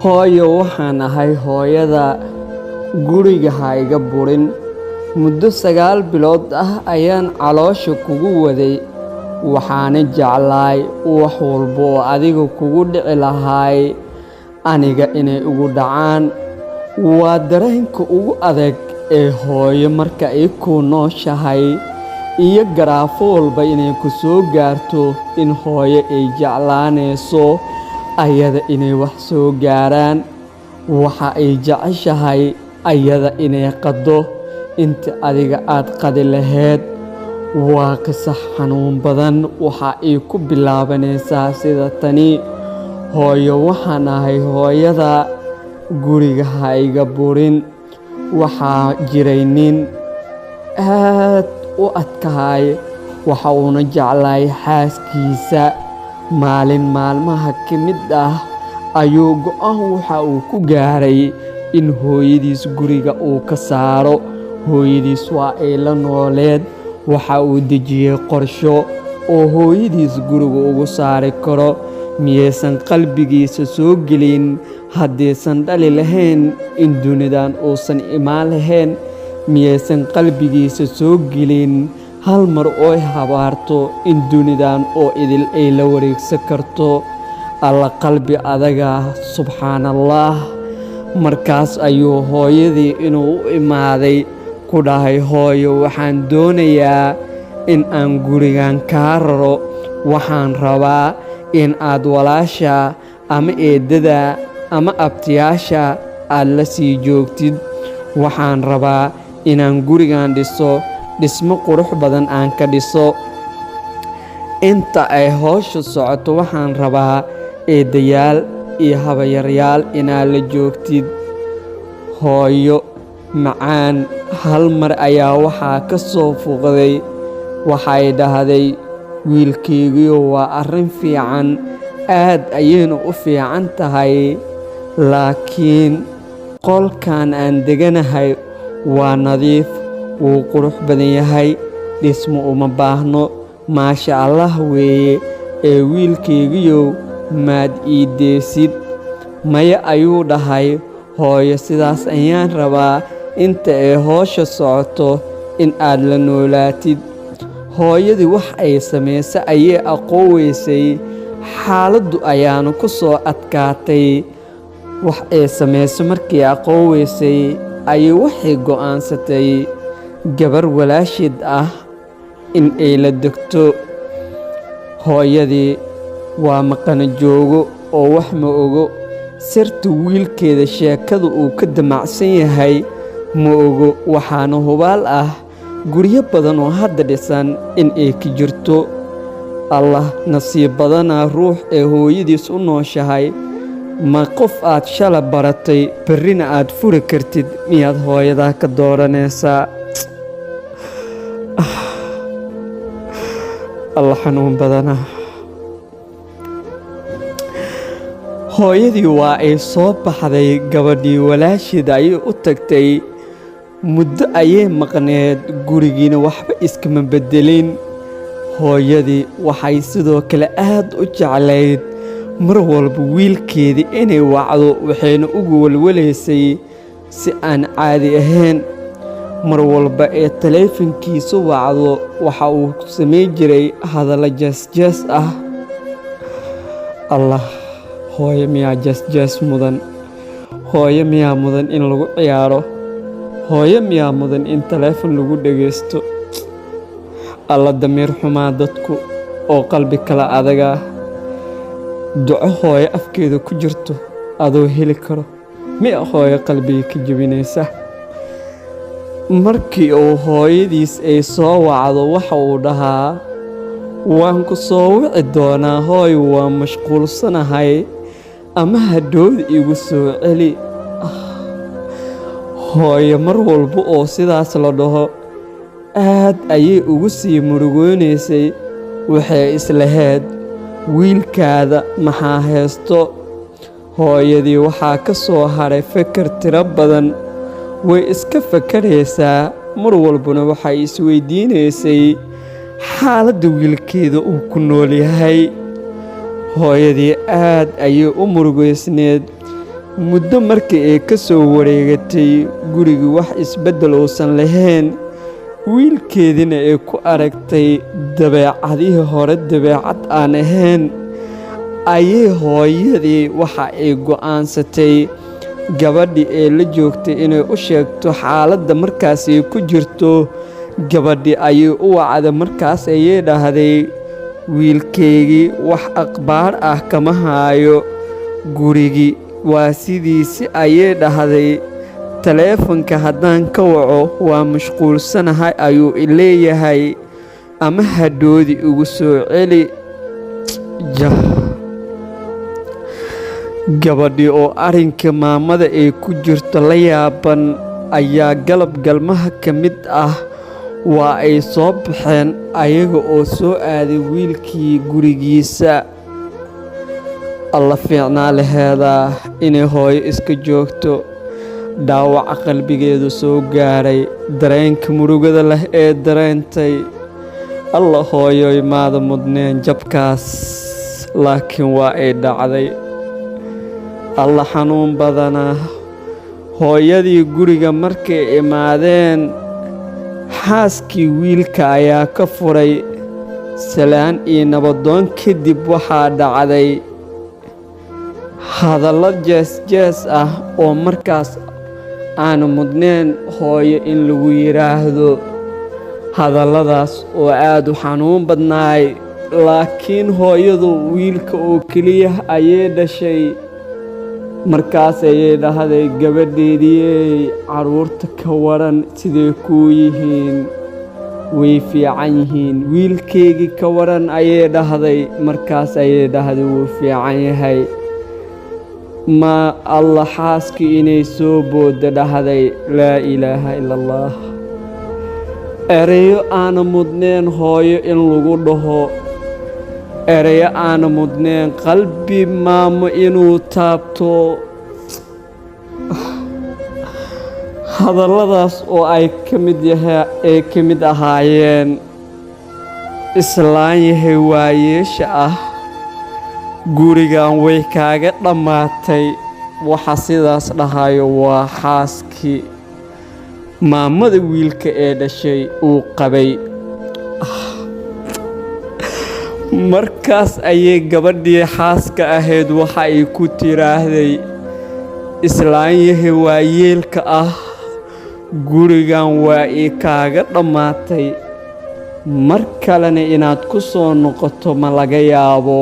hooyo waxaan ahay hooyada guriga ha iga burin. Muddo 9 bilood ah ayaan caloosha kugu waday, waxaana jeclahay wax walba oo adiga kugu dhici lahaay aniga inay ugu dhacaan. Waa dareenka ugu adag ee hooyo marka ay ku nooshahay, iyo garaafo walba inay ku soo gaarto in hooyo ay jeclaanayso ayada inay wax soo gaaraan. Waxa ay jeceshahay ayada inay qado inta adiga aad qadi lahayd. Waa qiso xanuun badan. Waxa ay ku bilaabanaysaa sida tani: hooyo waxaan ahay hooyada guriga ha iga burin. Waxaa jiray nin aad u adkaay, waxa uuna jeclaay xaaskiisa. Maalin maalmaha ka mid ah ayuu go'aan waxa uu ku gaaray in hooyadiis guriga uu ka saaro. Hooyadiis waa ay la nooleed. Waxa uu dejiyay qorsho oo hooyadiis guriga ugu saari karo. Miyaysan qalbigiisa soo gelin haddaysan dhali lahayn in dunidan uusan imaan lahayn? Miyaysan qalbigiisa soo gelin hal mar oo habaarto in dunidan oo idil ay la wareegsan karto? Alla qalbi adaga, subxaanallah. Markaas ayuu hooyadii inuu u imaaday ku dhahay, hooyo waxaan doonayaa in aan gurigan kaa raro. Waxaan rabaa in aad walaasha ama eedada ama abtiyaasha aad la sii joogtid. Waxaan rabaa inaan gurigan dhiso, dhismo qurux badan aan ka dhiso. Inta ay hawshu socoto waxaan rabaa eedayaal iyo habayaryaal inaad la joogtid. Hooyo macaan hal mar ayaa waxaa ka soo fuuqday. Waxay dhahday, wiilkaygiyo waa arrin fiican, aad ayayna u fiican tahay, laakiin qolkan aan deganahay waa nadiif, wuu qurux badan yahay, dhismo uma baahno, maasha Allah weeye. Ee wiilkaygiyow maad ii deesid? Maya ayuu dhahay. Hooyo sidaas ayaan rabaa inta ay hawsha socoto in aad la noolaatid. Hooyadii wax ay samaysay ayay aqooweysay. Xaaladdu ayaana ku soo adkaatay. Wax ay samaysay markii aqooweysay ayay waxay go'aansatay gabar walaashid ah in ay la degto. Hooyadii waa maqana joogo oo wax ma ogo. Sirta wiilkeeda sheekada uu ka damacsan yahay ma ogo. Waxaana hubaal ah guryo badan oo hadda dhisan in ay ka jirto. Allah nasiib badana ruux ee hooyadiis u nooshahay. Ma qof aad shala baratay berrina aad furi kartid miyaad hooyadaa ka dooranaysaa? Allah xanuun badana. Hooyadii waa ay soo baxday. Gabadhii walaasheeda ayay u tagtay. Muddo ayay maqneed, gurigiina waxba iskama beddelin. Hooyadii waxay sidoo kale aad u jeclayd mar walba wiilkeedii inay wacdo, waxayna ugu walwalaysay si aan caadi ahayn. Mar walba ee taleefankiisa wacdo waxa uu samayn jiray hadallo jees-jees ah. Allah, hooyo miyaa jees-jees mudan? Hooyo miyaa mudan in lagu ciyaaro? Hooyo miyaa mudan in taleefan lagu dhagaysto? Alla damiir xumaa dadku oo qalbi kala adaga. Duco hooyo afkeeda ku jirto adoo heli karo miya hooyo qalbiga ka jebinaysa? Markii uu hooyadiis ay soo wacdo waxa uu dhahaa, waan ku soo wici doonaa hooyo, waa mashquulsanahay, ama hadhowda igu soo celi. Hooyo mar walba oo sidaas la dhaho aad ayay ugu sii murugoonaysay. Waxay islahayd wiilkaada maxaa haysto? Hooyadii waxaa ka soo haray fikir tiro badan. Way iska fakaraysaa. Mar walbana waxay isweydiinaysay xaaladda wiilkeeda uu ku nool yahay. Hooyadii aad ayay u murugaysneed. muddo markii ay ka soo wareegatay gurigii wax isbeddel uusan lahayn, wiilkeediina ay ku aragtay dabeecadihii hore dabeecad aan ahayn, ayay hooyadii waxa ay go'aansatay gabadhii ee la joogtay inay u sheegto xaaladda markaas ay ku jirto. gabadhii ayay u wacday, markaas ayay dhahday, wiilkaygii wax akhbaar ah kama haayo, gurigii waa sidiisi ayay dhahday. taleefanka haddaan ka waco waa mashquulsanahay ayuu i leeyahay, ama hadhoodii igu soo celi. gabadhii oo arrinka maamada ay ku jirto la yaaban ayaa galab galmaha ka mid ah waa ay soo baxeen ayaga oo soo aaday wiilkii gurigiisa. alla fiicnaa laheedaa inay hooyo iska joogto, dhaawaca qalbigeedu soo gaaray, dareenka murugada leh ee dareentay. alla hooyoy maada mudneen jabkaas, laakiin waa ay dhacday. alla xanuun badanaa. hooyadii guriga markay imaadeen, xaaskii wiilka ayaa ka furay. salaan iyo nabadoon kadib waxaa dhacday hadallo jees-jees ah oo markaas aanu mudneen hooyo in lagu yidhaahdo. hadalladaas oo aad u xanuun badnaay, laakiin hooyadu wiilka oo keliya ayay dhashay. markaas ayay dhahday, gabadheediyey carruurta ka waran siday kuu yihiin? way fiican yihiin. wiilkeygii ka waran ayay dhahday. markaas ayay dhahday, wuu fiican yahay. ma alla xaaskii inay soo boodda dhahday, laa ilaaha ila allah. ereyo aana mudneen hooyo in lagu dhaho, ereyo aana mudneen qalbi maamo inuu taabto. hadalladaas oo ay ka mid ahaayeen, islaan yahay waayeesha ah, gurigan way kaaga dhammaatay. waxa sidaas dhahayo waa xaaskii maamada wiilka ee dhashay uu qabay. markaas ayay gabadhii xaaska ahayd waxa ay ku tiraahday, islaan yahay waayeelka ah, gurigan waa ii kaaga dhammaatay. mar kalena inaad ku soo noqoto ma laga yaabo.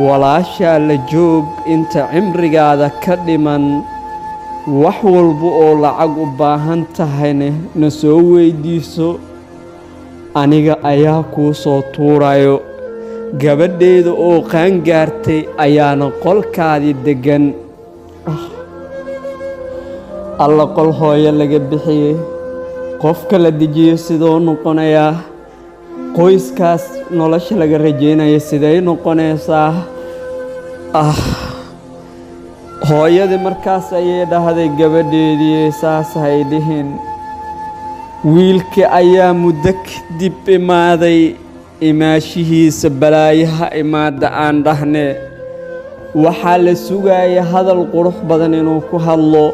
walaashaa la joog inta cimrigaada ka dhiman. wax walba oo lacag u baahan tahayna na soo weydiiso, aniga ayaa kuu soo tuurayo. gabadheeda oo qaangaartay ayaana qolkaadii deggan. alla qol hooyo laga bixiyey, qofka la dejiyo sidoo noqonayaa? qoyskaas nolosha laga rajaynaya siday noqonaysaa? hooyadii markaas ayay dhahday, gabadheedii saas hay dhihin. wiilkii ayaa muddo kadib imaaday. imaashihiisa balaayaha imaadda aan dhahne, waxaa la sugaaya hadal qurux badan inuu ku hadlo.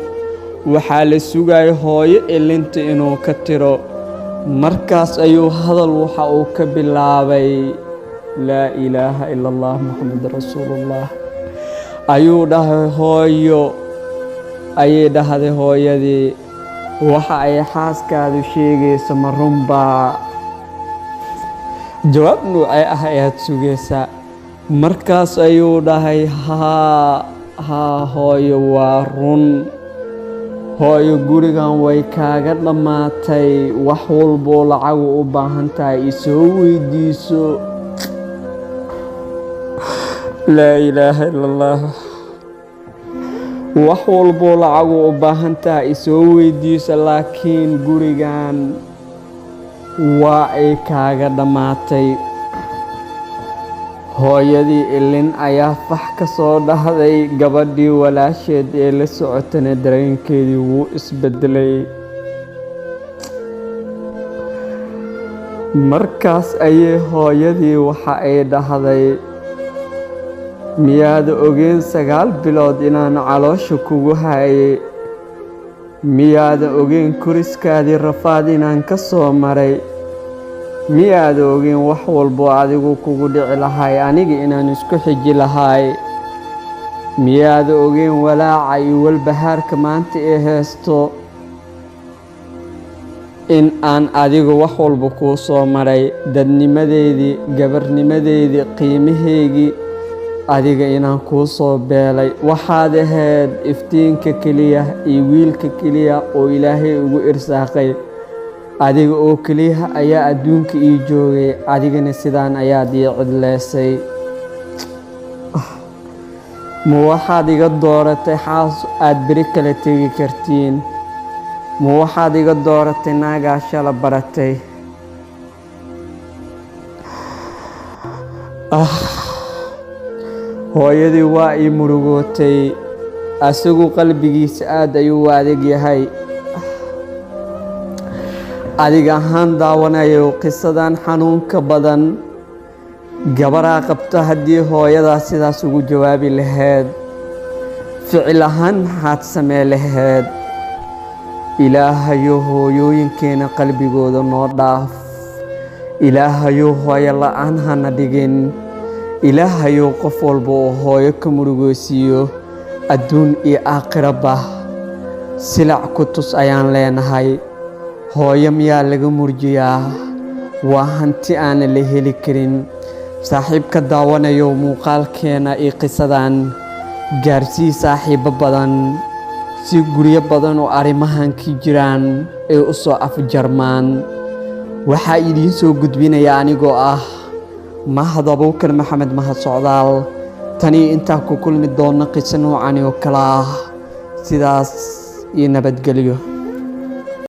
waxaa la sugaaya hooyo ilinta inuu ka tiro. markaas ayuu hadal waxa uu ka bilaabay, laa ilaaha ila allah muxamed rasuulullah. ayuu dhahay, hooyo ayay dhahday hooyadii, waxa ay xaaskaadu sheegayso ma runbaa? jawaab nuucee ah ayaad sugaysaa? markaas ayuu dhahay, haa hooyo, waa run. hooyo gurigan way kaaga dhammaatay. wax walboo lacagu u baahan tahay isoo weydiiso. laa ilaaha ila allah. wax walboo lacagu u baahan tahay isoo weydiiso, laakiin gurigan waa ay kaaga dhammaatay. hooyadii ilin ayaa fax ka soo dhahday. gabadhii walaasheed ee la socotana dareenkeedii wuu isbedelay. markaas ayay hooyadii waxa ay dhahday, miyaad ogeen 9 bilood inaan caloosha kugu hayay miyaad ogeen kuriskaadii rafaad inaan ka soo maray miyaad ogeen wax walbo adigu kugu dhici lahay aniga inaan isku xiji lahay miyaad ogeen walaaca iyo walbahaarka maanta ee heesto in aan adigu wax walba kuu soo maray dadnimadeedii gabarnimadeedii qiimaheygii adiga inaan kuu soo beelay waxaad ahayd iftiinka keliya iyo wiilka keliya oo ilaahay ugu irsaaqay adiga oo keliya ayaa adduunka ii joogay adigana sidaan ayaad ii cidleysay ma waxaad iga dooratay xaas aad beri kala tegi kartiin ma waxaad iga dooratay naagaa shala baratay hooyadii waa ii murugootay asagu qalbigiisa aad ayuu u adag yahay adiga ahaan daawanayo qisadan xanuunka badan gabaraa qabta haddii hooyadaa sidaas ugu jawaabi lahayd ficil ahaan maxaad samee lahayd ilaahayo hooyooyinkeena qalbigooda noo dhaaf ilaahayo hooyo la'aan hana dhigin ilaahayo qof walba oo hooyo ka murugeysiiyo adduun iyo aakhiraba silac ku tus ayaan leenahay hooyo miyaa laga murjiyaa waa hanti aan la heli karin saaxiibka daawanayo muuqaalkeena iyo qisadan gaarsii saaxiibo badan si guryo badan oo arrimahan ka jiraan ay u soo afjarmaan waxaa idiin soo gudbinaya anigoo ah mahad abuukar maxamed mahad socdaal tani intaa ku kulmi doona qiso noocan oo kale ah sidaas iyo nabadgelyo